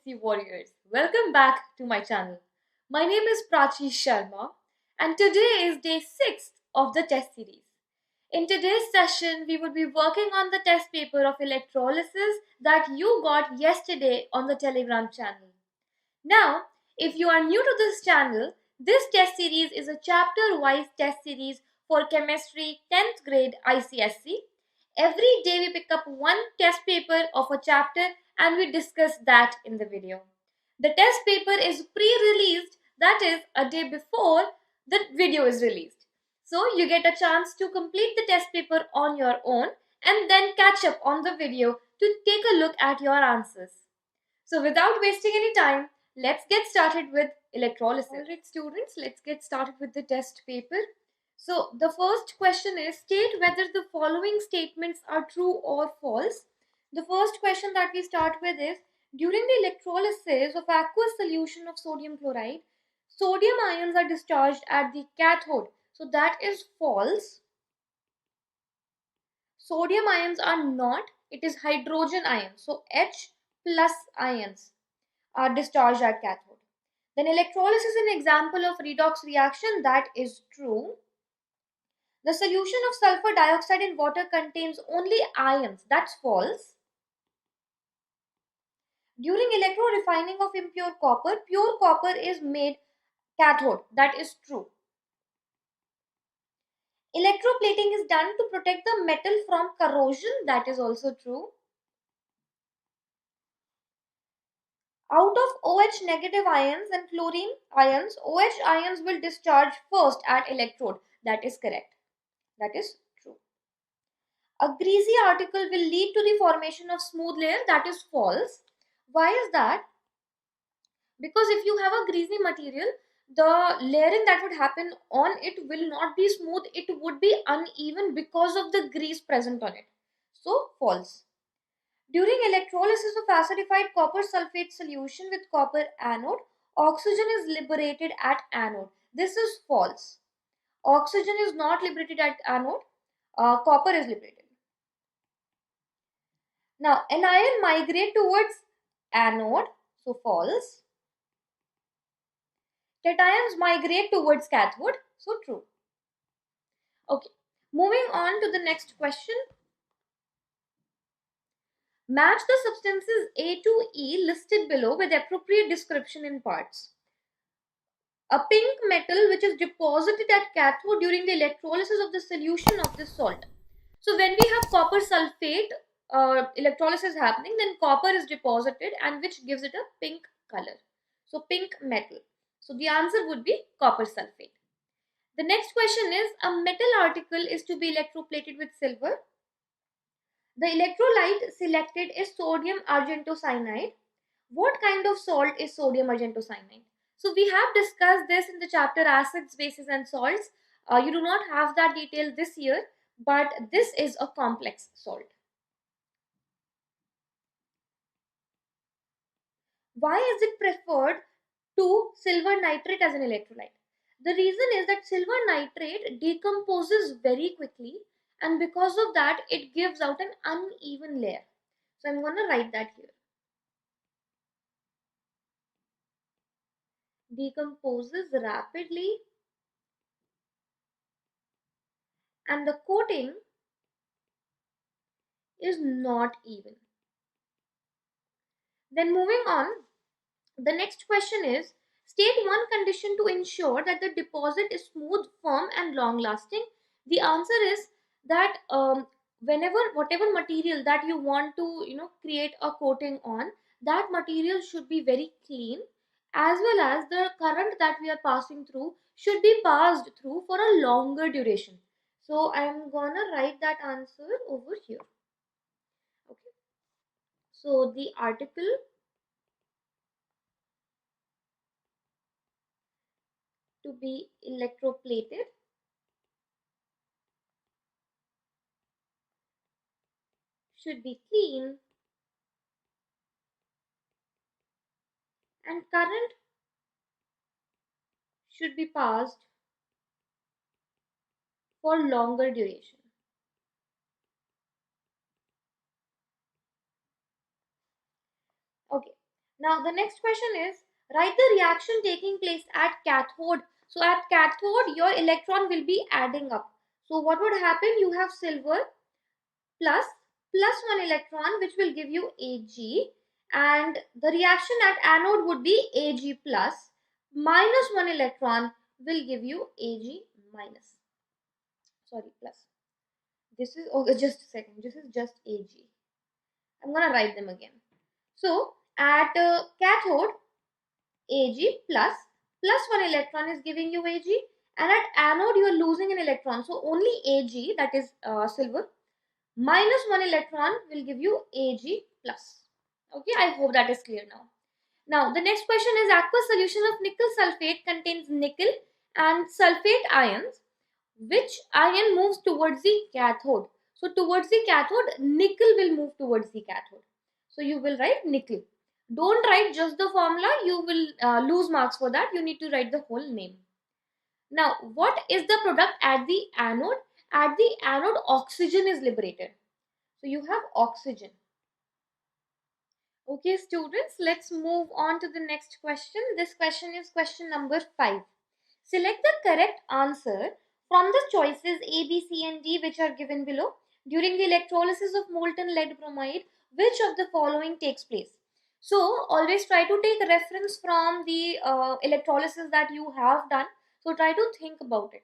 ICSE warriors. Welcome back to my channel. My name is Sharma and today is day 6 of the test series. In today's session, we would be working on the test paper of electrolysis that you got yesterday on the Telegram channel. Now, if you are new to this channel, this test series is a chapter-wise test series for chemistry 10th grade ICSE. Every day we pick up one test paper of a chapter and we discuss that in the video. The test paper is pre-released, that is a day before the video is released. So you get a chance to complete the test paper on your own and then catch up on the video to take a look at your answers. So without wasting any time, let's get started with electrolysis. Alright students, let's get started with the test paper. So the first question is, state whether the following statements are true or false. The first question that we start with is, during the electrolysis of aqueous solution of sodium chloride, sodium ions are discharged at the cathode. So that is false. Sodium ions are not, it is hydrogen ions. So H plus ions are discharged at cathode. Then electrolysis is an example of redox reaction, that is true. The solution of sulfur dioxide in water contains only ions, that's false. During electrorefining of impure copper, pure copper is made cathode, that is true. Electroplating is done to protect the metal from corrosion, that is also true. Out of OH negative ions and chlorine ions, OH ions will discharge first at electrode, that is correct. That is true. A greasy article will lead to the formation of smooth layer, that is false. Why is that? Because if you have a greasy material, the layering that would happen on it will not be smooth, it would be uneven because of the grease present on it. So false. During electrolysis of acidified copper sulfate solution with copper anode, oxygen is liberated at anode. This is false. Oxygen is not liberated at anode, copper is liberated. Now, anion migrate towards anode, so false. Cations migrate towards cathode, so true. Okay, moving on to the next question. Match the substances A to E listed below with appropriate description in parts. A pink metal which is deposited at cathode during the electrolysis of the solution of this salt. So when we have copper sulfate electrolysis happening, then copper is deposited and which gives it a pink color. So pink metal. So the answer would be copper sulfate. The next question is, a metal article is to be electroplated with silver. The electrolyte selected is sodium argentocyanide. What kind of salt is sodium argentocyanide? So we have discussed this in the chapter acids, bases and salts. You do not have that detail this year, but this is a complex salt. Why is it preferred to silver nitrate as an electrolyte? The reason is that silver nitrate decomposes very quickly, and because of that it gives out an uneven layer. So I'm going to write that here. Decomposes rapidly and the coating is not even. Then moving on, the next question is, state one condition to ensure that the deposit is smooth, firm and long lasting. The answer is that whatever material that you want to create a coating on, that material should be very clean, as well as the current that we are passing through should be passed through for a longer duration. So I'm gonna write that answer over here. Okay, so the article to be electroplated should be clean and current should be passed for longer duration. Okay, Now the next question is, write the reaction taking place at cathode. So at cathode your electron will be adding up. So what would happen? You have silver plus 1 electron, which will give you Ag, and the reaction at anode would be Ag plus minus 1 electron will give you Ag minus. Sorry, plus. This is, okay, just a second. This is just Ag. I'm gonna write them again. So at cathode, Ag plus 1 electron is giving you Ag, and at anode you are losing an electron. So only Ag, that is silver, minus 1 electron will give you Ag plus. Okay, I hope that is clear now. Now the next question is, aqueous solution of nickel sulfate contains nickel and sulfate ions. Which ion moves towards the cathode? So towards the cathode, nickel will move towards the cathode. So you will write nickel. Don't write just the formula, you will lose marks for that. You need to write the whole name. Now, what is the product at the anode? At the anode, oxygen is liberated. So you have oxygen. Okay, students, let's move on to the next question. This question is question number 5. Select the correct answer from the choices A, B, C, and D, which are given below. During the electrolysis of molten lead bromide, which of the following takes place? So, always try to take a reference from the electrolysis that you have done. So, try to think about it.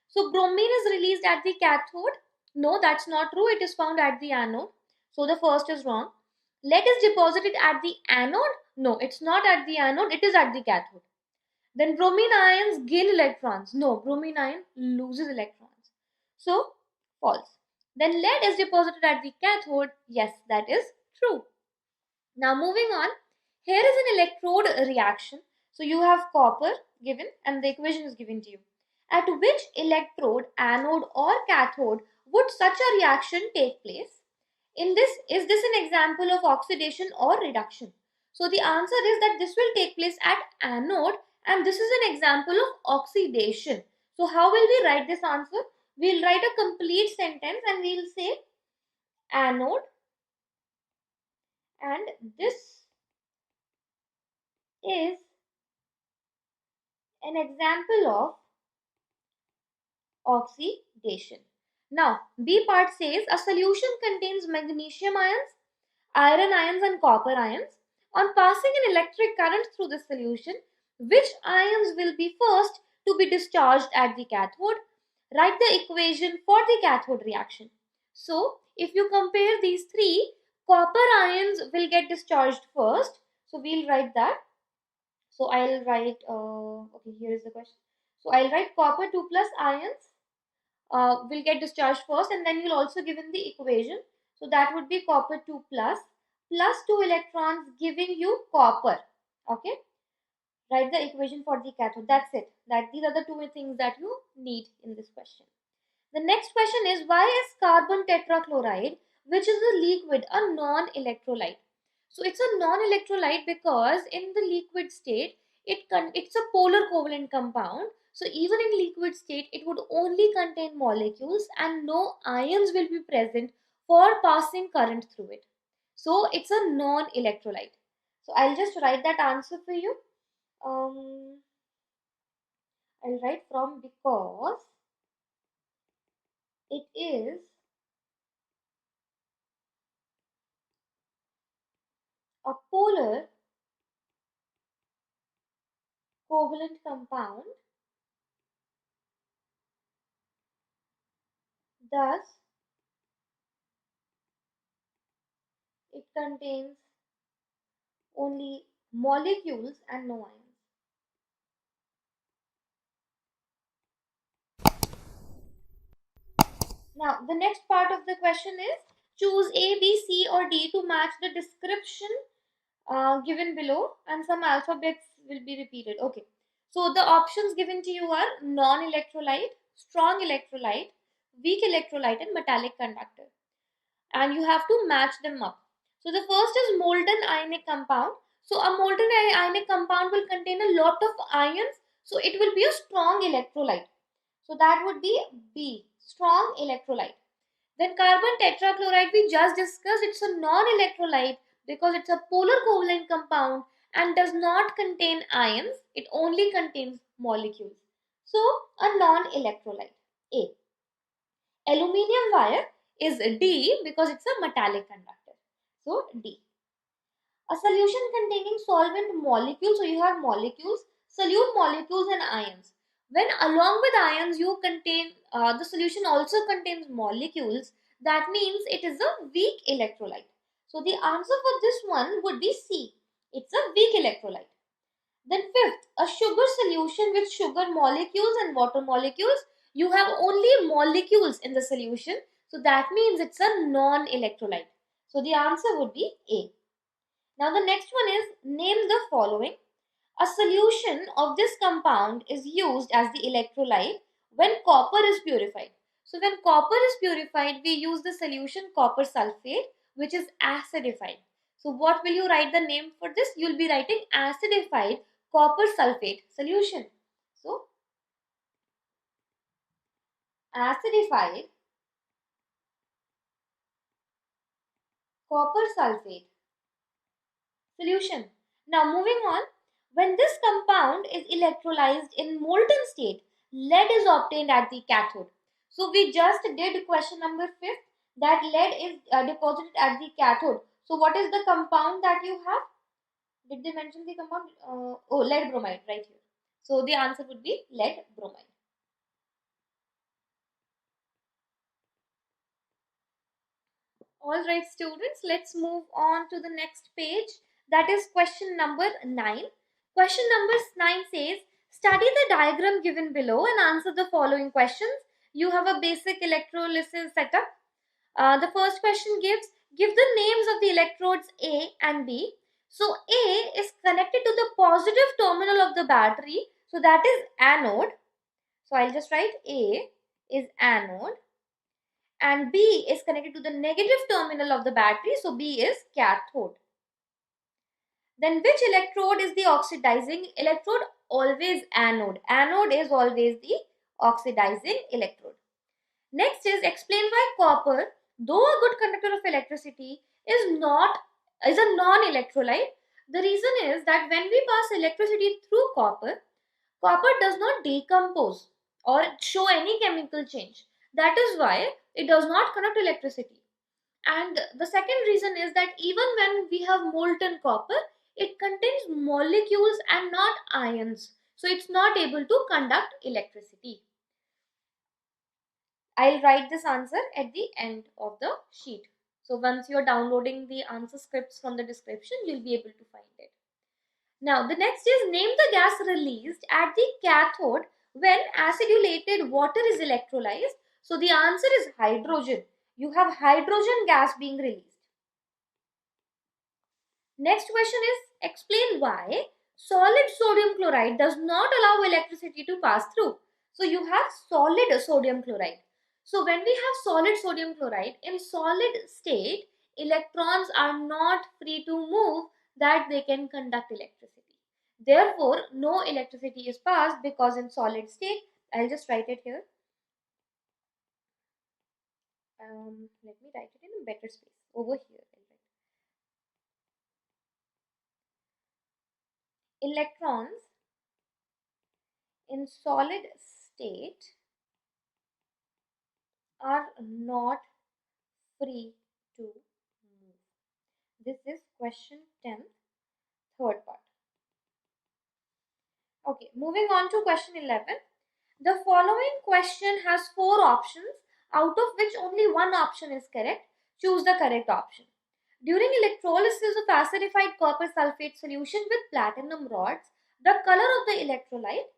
So, bromine is released at the cathode. No, that's not true. It is found at the anode. So, the first is wrong. Lead is deposited at the anode. No, it's not at the anode. It is at the cathode. Then bromine ions gain electrons. No, bromine ion loses electrons. So, false. Then lead is deposited at the cathode. Yes, that is true. Now, moving on. Here is an electrode reaction. So, you have copper given and the equation is given to you. At which electrode, anode or cathode would such a reaction take place? In this, is this an example of oxidation or reduction? So the answer is that this will take place at anode, and this is an example of oxidation. So how will we write this answer? We'll write a complete sentence and we'll say anode, and this is an example of oxidation. Now B part says a solution contains magnesium ions, iron ions and copper ions. On passing an electric current through the solution, which ions will be first to be discharged at the cathode? Write the equation for the cathode reaction. So, if you compare these three, copper ions will get discharged first. So, we'll write that. So, I'll write, okay, here is the question. So, I'll write copper 2 plus ions will get discharged first, and then you'll also given the equation. So that would be copper 2 plus 2 electrons giving you copper. Okay, write the equation for the cathode. That's it. These are the two things that you need in this question. The next question is, why is carbon tetrachloride, which is a liquid, a non-electrolyte? So it's a non-electrolyte because in the liquid state, it's a polar covalent compound. So even in liquid state, it would only contain molecules and no ions will be present for passing current through it. So it's a non-electrolyte. So I'll just write that answer for you. I'll write from because it is a polar covalent compound, thus it contains only molecules and no ions. Now the next part of the question is, choose A, B, C or D to match the description given below, and some alphabets will be repeated. Okay, so the options given to you are non-electrolyte, strong electrolyte, weak electrolyte and metallic conductor, and you have to match them up. So the first is molten ionic compound. So a molten ionic compound will contain a lot of ions, so it will be a strong electrolyte. So that would be B, strong electrolyte. Then carbon tetrachloride we just discussed, it's a non-electrolyte because it's a polar covalent compound and does not contain ions. It only contains molecules. So a non-electrolyte. A. Aluminium wire is D because it's a metallic conductor. So D. A solution containing solvent molecules, so you have molecules, solute molecules and ions. When along with ions you contain, the solution also contains molecules, that means it is a weak electrolyte. So the answer for this one would be C. It's a weak electrolyte. Then fifth, a sugar solution with sugar molecules and water molecules. You have only molecules in the solution, so that means it's a non-electrolyte. So the answer would be A. Now the next one is name the following. A solution of this compound is used as the electrolyte when copper is purified. So when copper is purified, we use the solution copper sulfate, which is acidified. So what will you write the name for this? You will be writing acidified copper sulfate solution. So acidified copper sulfate solution. Now moving on, when this compound is electrolyzed in molten state, lead is obtained at the cathode. So we just did question number 5, that lead is deposited at the cathode. So what is the compound that you have? Did they mention the compound? Oh, lead bromide right here. So the answer would be lead bromide. Alright students, let's move on to the next page. That is question number 9. Question number 9 says, study the diagram given below and answer the following questions. You have a basic electrolysis setup. The first question give the names of the electrodes A and B. So A is connected to the positive terminal of the battery. So that is anode. So I'll just write A is anode. And B is connected to the negative terminal of the battery, so B is cathode. Then which electrode is the oxidizing electrode? Always anode. Anode is always the oxidizing electrode. Next is explain why copper, though a good conductor of electricity, is a non-electrolyte. The reason is that when we pass electricity through copper, copper does not decompose or show any chemical change. That is why it does not conduct electricity. And the second reason is that even when we have molten copper, it contains molecules and not ions. So it's not able to conduct electricity. I'll write this answer at the end of the sheet. So once you're downloading the answer scripts from the description, you'll be able to find it. Now the next is name the gas released at the cathode when acidulated water is electrolyzed. So the answer is hydrogen. You have hydrogen gas being released. Next question is explain why solid sodium chloride does not allow electricity to pass through. So you have solid sodium chloride. So when we have solid sodium chloride, in solid state, electrons are not free to move that they can conduct electricity. Therefore, no electricity is passed because in solid state, I'll just write it here. Let me write it in a better space. Over here, electrons in solid state are not free to move. This is question 10, third part. Okay, moving on to question 11. The following question has 4 options, out of which only one option is correct. Choose the correct option. During electrolysis of acidified copper sulfate solution with platinum rods, the color of the electrolyte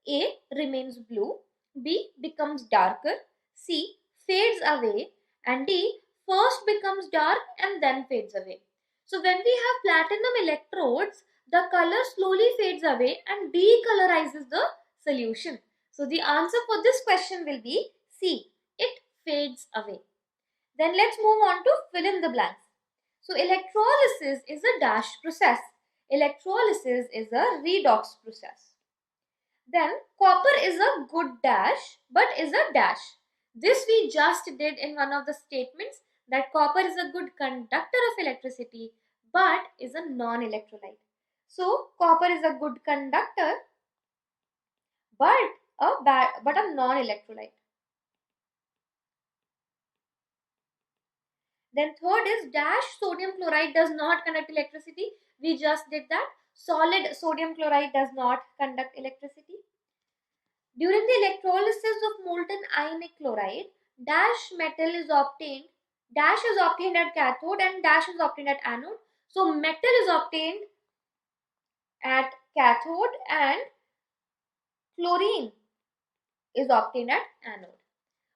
A remains blue, B becomes darker, C fades away, and D first becomes dark and then fades away. So when we have platinum electrodes, the color slowly fades away and decolorizes the solution. So the answer for this question will be C. It fades away. Then let's move on to fill in the blanks. So electrolysis is a dash process. Electrolysis is a redox process. Then copper is a good dash but is a dash. This we just did in one of the statements, that copper is a good conductor of electricity but is a non-electrolyte. So copper is a good conductor, but a non-electrolyte. Then third is dash sodium chloride does not conduct electricity. We just did that. Solid sodium chloride does not conduct electricity. During the electrolysis of molten ionic chloride, dash metal is obtained. Dash is obtained at cathode and dash is obtained at anode. So metal is obtained at cathode and chlorine is obtained at anode.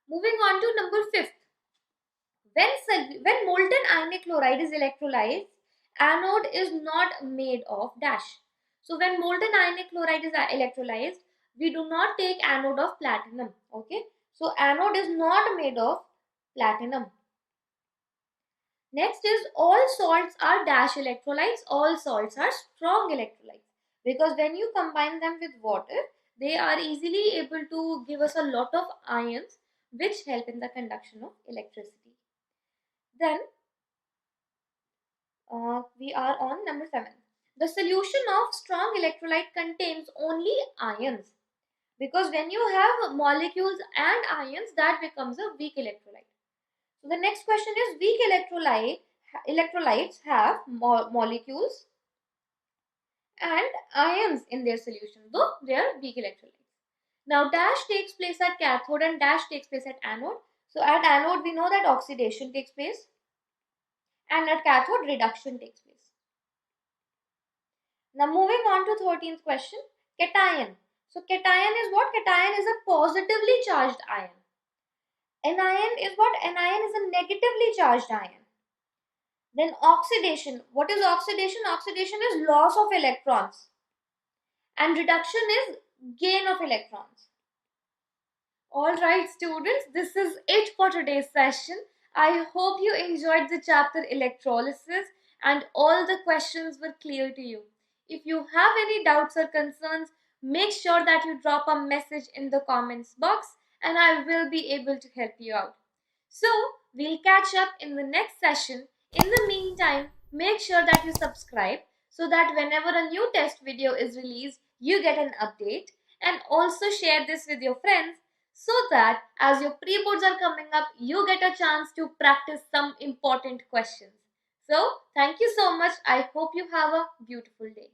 Moving on to number 5th. When molten ionic chloride is electrolyzed, anode is not made of dash. So when molten ionic chloride is electrolyzed, we do not take anode of platinum. Okay. So anode is not made of platinum. Next is all salts are dash electrolytes. All salts are strong electrolytes. Because when you combine them with water, they are easily able to give us a lot of ions which help in the conduction of electricity. Then we are on number 7. The solution of strong electrolyte contains only ions, because when you have molecules and ions, that becomes a weak electrolyte. So the next question is, weak electrolytes have molecules and ions in their solution, though they are weak electrolytes. Now dash takes place at cathode and dash takes place at anode. So at anode we know that oxidation takes place and at cathode reduction takes place. Now moving on to 13th question, cation. So cation is what? Cation is a positively charged ion. Anion is what? Anion is a negatively charged ion. Then oxidation. What is oxidation? Oxidation is loss of electrons. And reduction is gain of electrons. Alright students, this is it for today's session. I hope you enjoyed the chapter electrolysis and all the questions were clear to you. If you have any doubts or concerns, make sure that you drop a message in the comments box and I will be able to help you out. So, we'll catch up in the next session. In the meantime, make sure that you subscribe so that whenever a new test video is released, you get an update, and also share this with your friends so that as your pre-boards are coming up, you get a chance to practice some important questions. So, thank you so much. I hope you have a beautiful day.